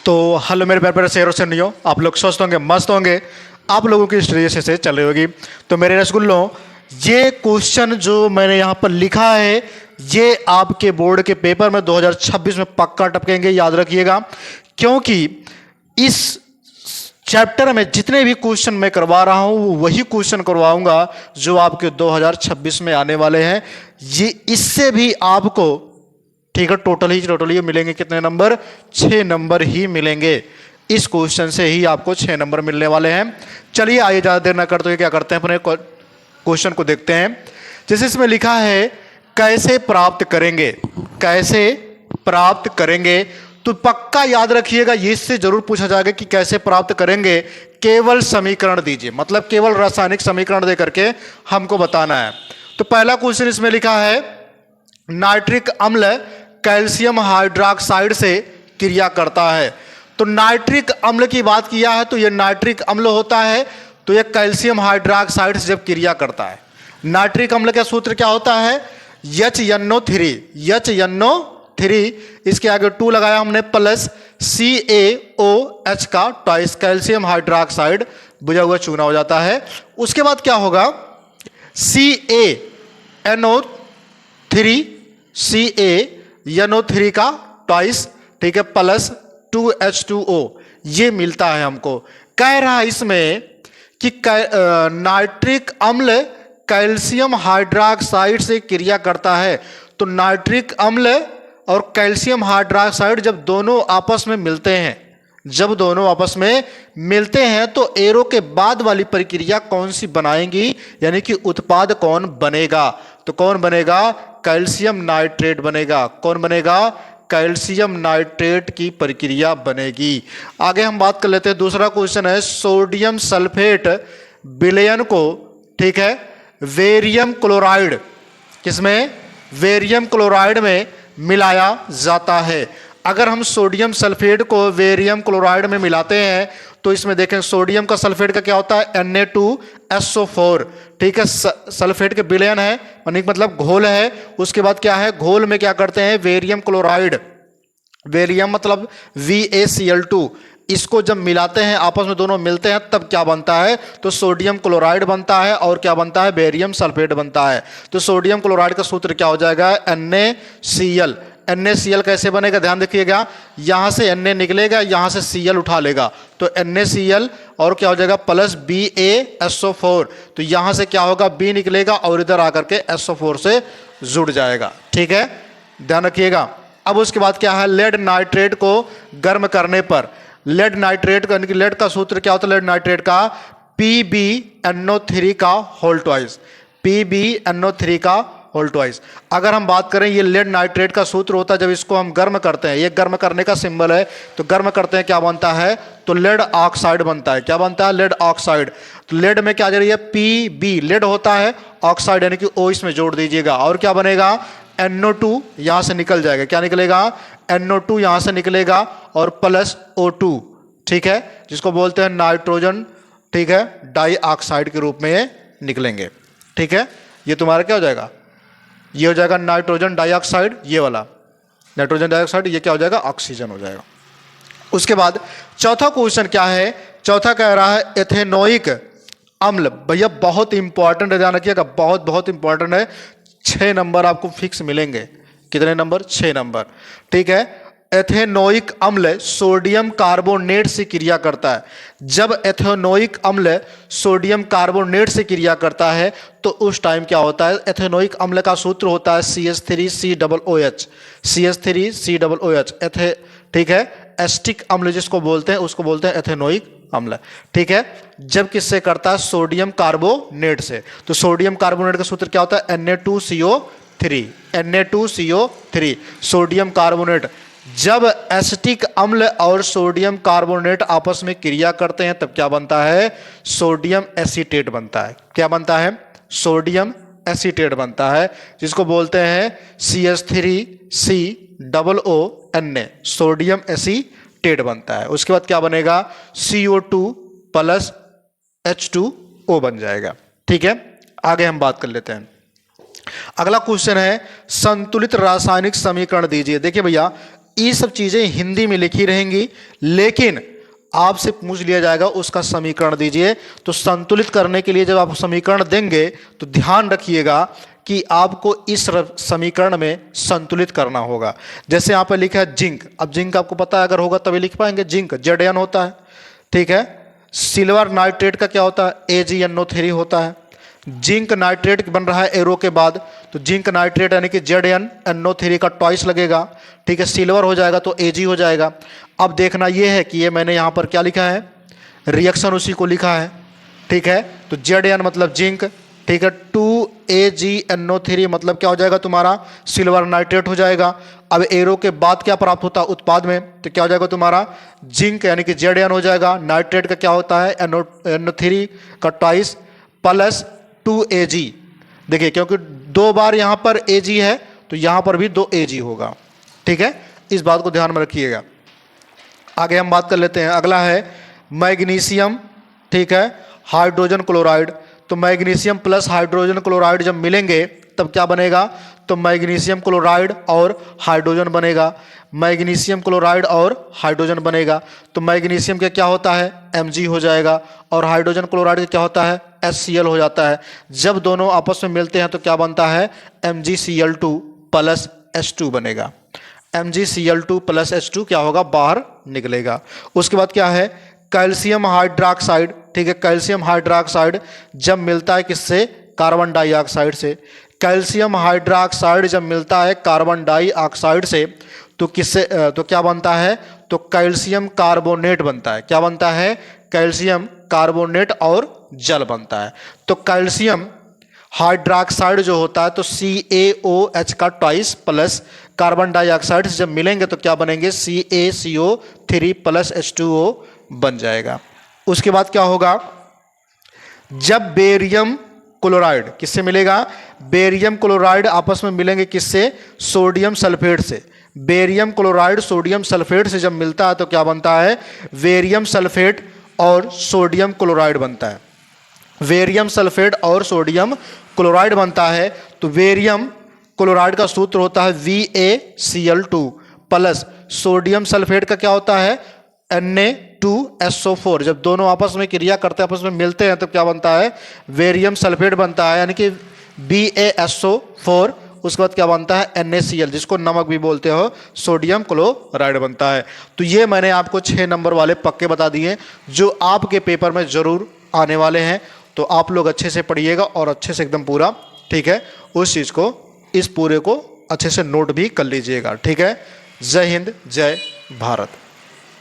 तो हेलो मेरे प्यारे प्यारे शेरों से नहीं हो, आप लोग स्वस्थ होंगे, मस्त होंगे। आप लोगों की स्टडी से चल रही होगी। तो मेरे रसगुल्लों, ये क्वेश्चन जो मैंने यहाँ पर लिखा है ये आपके बोर्ड के पेपर में 2026 में पक्का टपकेंगे, याद रखिएगा। क्योंकि इस चैप्टर में जितने भी क्वेश्चन मैं करवा रहा हूँ वही क्वेश्चन करवाऊंगा जो आपके 2026 में आने वाले हैं। ये इससे भी आपको, ठीक है, टोटली मिलेंगे कितने नंबर? 6 नंबर ही मिलेंगे। इस क्वेश्चन से ही आपको 6 नंबर मिलने वाले हैं। चलिए आइए, ज़्यादा देर ना करते हुए क्या करते हैं, अपने क्वेश्चन को देखते हैं। जैसे इसमें लिखा है कैसे प्राप्त करेंगे, कैसे प्राप्त करेंगे। तो पक्का याद रखिएगा, ये इससे जरूर पूछा जाएगा कि कैसे प्राप्त करेंगे। केवल समीकरण दीजिए, मतलब केवल रासायनिक समीकरण दे करके हमको बताना है। तो पहला क्वेश्चन इसमें लिखा है नाइट्रिक अम्ल कैल्शियम हाइड्रोक्साइड से क्रिया करता है। तो नाइट्रिक अम्ल की बात किया है तो यह नाइट्रिक अम्ल होता है। तो यह कैल्शियम हाइड्रोक्साइड से जब क्रिया करता है, नाइट्रिक अम्ल का सूत्र क्या होता है? HNO3, HNO3, इसके आगे 2 लगाया हमने, प्लस CaOH का ट्वाइस कैल्शियम हाइड्रोक्साइड बुझा हुआ चूना हो जाता है। उसके बाद क्या होगा? CaNO3 का ट्वाइस, ठीक है, प्लस 2H2O, ये मिलता है हमको। कह रहा है इसमें कि नाइट्रिक अम्ल कैल्शियम हाइड्रोक्साइड से क्रिया करता है। तो नाइट्रिक अम्ल और कैल्शियम हाइड्रोक्साइड जब दोनों आपस में मिलते हैं, जब दोनों आपस में मिलते हैं तो एरो के बाद वाली प्रक्रिया कौन सी बनाएंगी, यानी कि उत्पाद कौन बनेगा? तो कौन बनेगा? कैल्शियम नाइट्रेट बनेगा। कौन बनेगा? कैल्शियम नाइट्रेट की प्रक्रिया बनेगी। आगे हम बात कर लेते हैं। दूसरा क्वेश्चन है सोडियम सल्फेट विलयन को, ठीक है, वेरियम क्लोराइड, किसमें? वेरियम क्लोराइड में मिलाया जाता है। अगर हम सोडियम सल्फेट को वेरियम क्लोराइड में मिलाते हैं तो इसमें देखें सोडियम का सल्फेट का क्या होता है? Na2SO4, ठीक है, सल्फेट के विलयन है, मतलब घोल है। उसके बाद क्या है? घोल में क्या करते हैं? वेरियम क्लोराइड, वेरियम मतलब VaCl2, इसको जब मिलाते हैं, आपस में दोनों मिलते हैं, तब क्या बनता है? तो सोडियम क्लोराइड बनता है। और क्या बनता है? बेरियम सल्फेट बनता है। तो सोडियम क्लोराइड का सूत्र क्या हो जाएगा? NaCl। NaCl कैसे बनेगा? ध्यान रखिएगा, यहां से Na निकलेगा, यहां से Cl उठा लेगा, तो NaCl, और क्या हो जाएगा? Plus BaSO4। तो यहां से क्या होगा? B निकलेगा और इधर आकर के SO4 से जुड़ जाएगा। ठीक है, ध्यान रखिएगा। अब उसके बाद क्या है? लेड नाइट्रेट को गर्म करने पर, लेड नाइट्रेट का, लेड का सूत्र क्या होता है? लेड नाइट्रेट का PbNO3 का होल ट्वाइस, PbNO3 का होल ट्वाइस। अगर हम बात करें, ये लेड नाइट्रेट का सूत्र होता है जब इसको हम गर्म करते हैं, ये गर्म करने का सिंबल है। तो गर्म करते हैं, क्या बनता है? तो लेड ऑक्साइड बनता है। क्या बनता है? Lead oxide. तो लेड में क्या आ रही है? Pb, लेड होता है, ऑक्साइड यानी कि O इसमें जोड़ दीजिएगा, और क्या बनेगा? NO2 यहां से निकल जाएगा। क्या निकलेगा? NO2 यहां से निकलेगा और प्लस O2, ठीक है, जिसको बोलते हैं नाइट्रोजन, ठीक है, डाइऑक्साइड के रूप में ये निकलेंगे। ठीक है, ये तुम्हारा क्या हो जाएगा? ये हो जाएगा नाइट्रोजन डाइऑक्साइड, ये वाला नाइट्रोजन डाइऑक्साइड, ये क्या हो जाएगा? ऑक्सीजन हो जाएगा। उसके बाद चौथा क्वेश्चन क्या है? चौथा कह रहा है एथेनोइक अम्ल। भैया बहुत इंपॉर्टेंट है, ध्यान रखिएगा, बहुत बहुत इंपॉर्टेंट है। 6 नंबर आपको फिक्स मिलेंगे। कितने नंबर? 6 नंबर। ठीक है, एथेनोइक अम्ल सोडियम कार्बोनेट से क्रिया करता है। जब एथेनोइक अम्ल सोडियम कार्बोनेट से क्रिया करता है तो उस टाइम क्या होता है? एथेनोइक अम्ल का सूत्र होता है CH3COOH, CH3COOH, ठीक है, एस्टिक अम्ल जिसको बोलते हैं, उसको बोलते हैं एथेनोइक अम्ल। ठीक है, जब किससे करता है? सोडियम कार्बोनेट से। तो सोडियम कार्बोनेट का सूत्र क्या होता है? Na2CO3, Na2CO3, sodium carbonate. जब एसिटिक अम्ल और सोडियम कार्बोनेट आपस में क्रिया करते हैं तब क्या बनता है? सोडियम एसीटेट बनता है। क्या बनता है? सोडियम एसीटेट बनता है, जिसको बोलते हैं CH3COONA, सोडियम एसीटेट बनता है। उसके बाद क्या बनेगा? CO2 प्लस H2O बन जाएगा। ठीक है, आगे हम बात कर लेते हैं। अगला क्वेश्चन है संतुलित रासायनिक समीकरण दीजिए। देखिए भैया, ये सब चीज़ें हिंदी में लिखी रहेंगी, लेकिन आपसे पूछ लिया जाएगा उसका समीकरण दीजिए। तो संतुलित करने के लिए जब आप समीकरण देंगे तो ध्यान रखिएगा कि आपको इस समीकरण में संतुलित करना होगा। जैसे यहाँ पर लिखा है जिंक, अब जिंक आपको पता है, अगर होगा तभी लिख पाएंगे। जिंक Zn होता है, ठीक है। सिल्वर नाइट्रेट का क्या होता है, AgNO3 होता है। जिंक नाइट्रेट बन रहा है एरो के बाद, तो जिंक नाइट्रेट यानी कि ZnNO3 का ट्वाइस लगेगा, ठीक है। सिल्वर हो जाएगा तो Ag हो जाएगा। अब देखना यह है कि ये मैंने यहाँ पर क्या लिखा है, रिएक्शन उसी को लिखा है, ठीक है। तो Zn मतलब जिंक, ठीक है। 2AgNO3 मतलब क्या हो जाएगा तुम्हारा, सिल्वर नाइट्रेट हो जाएगा। अब एरो के बाद क्या प्राप्त होता है उत्पाद में, तो क्या हो जाएगा तुम्हारा जिंक यानी कि Zn हो जाएगा। नाइट्रेट का क्या होता है, NO3 का ट्वाइस प्लस 2Ag। देखिए क्योंकि 2 बार यहाँ पर Ag है तो यहाँ पर भी 2Ag होगा, ठीक है। इस बात को ध्यान में रखिएगा। आगे हम बात कर लेते हैं। अगला है मैग्नीशियम, ठीक है, हाइड्रोजन क्लोराइड। तो मैग्नीशियम प्लस हाइड्रोजन क्लोराइड जब मिलेंगे तब क्या बनेगा, तो मैग्नीशियम क्लोराइड और हाइड्रोजन बनेगा। मैग्नीशियम क्लोराइड और हाइड्रोजन बनेगा। तो मैग्नीशियम का क्या होता है, Mg हो जाएगा, और हाइड्रोजन क्लोराइड का क्या होता है, HCl हो जाता है। जब दोनों आपस में मिलते हैं तो क्या बनता है, MgCl2 प्लस H2 बनेगा। MgCl2 प्लस H2 क्या होगा, बाहर निकलेगा। उसके बाद क्या है, कैल्शियम हाइड्रोक्साइड, ठीक है। कैल्शियम हाइड्रोक्साइड जब मिलता है किससे, कार्बन डाइऑक्साइड से। कैल्शियम हाइड्रोक्साइड जब मिलता है कार्बन डाइऑक्साइड से तो किससे, तो क्या बनता है, तो कैल्शियम कार्बोनेट बनता है। क्या बनता है, कैल्शियम कार्बोनेट और जल बनता है। तो कैल्शियम हाइड्रोक्साइड जो होता है तो CaOH का ट्वाइस प्लस कार्बन डाइऑक्साइड से जब मिलेंगे तो क्या बनेंगे, CaCO3 प्लस H2O बन जाएगा। उसके बाद क्या होगा, जब बेरियम क्लोराइड किससे मिलेगा, बेरियम क्लोराइड आपस में मिलेंगे किससे, सोडियम सल्फेट से। बेरियम क्लोराइड सोडियम सल्फेट से जब मिलता है तो क्या बनता है, वेरियम सल्फेट और सोडियम क्लोराइड बनता है। वेरियम सल्फेट और सोडियम क्लोराइड बनता है। तो वेरियम क्लोराइड का सूत्र होता है VaCl2 प्लस सोडियम सल्फेट का क्या होता है, Na2SO4। जब दोनों आपस में क्रिया करते हैं, आपस में मिलते हैं तो क्या बनता है, वेरियम सल्फेट बनता है यानी कि BaSO4। उसके बाद क्या बनता है, NaCl, जिसको नमक भी बोलते हो, सोडियम क्लोराइड बनता है। तो ये मैंने आपको 6 नंबर वाले पक्के बता दिए जो आपके पेपर में जरूर आने वाले हैं। तो आप लोग अच्छे से पढ़िएगा और अच्छे से एकदम पूरा, ठीक है, उस चीज़ को, इस पूरे को अच्छे से नोट भी कर लीजिएगा, ठीक है। जय हिंद, जय भारत।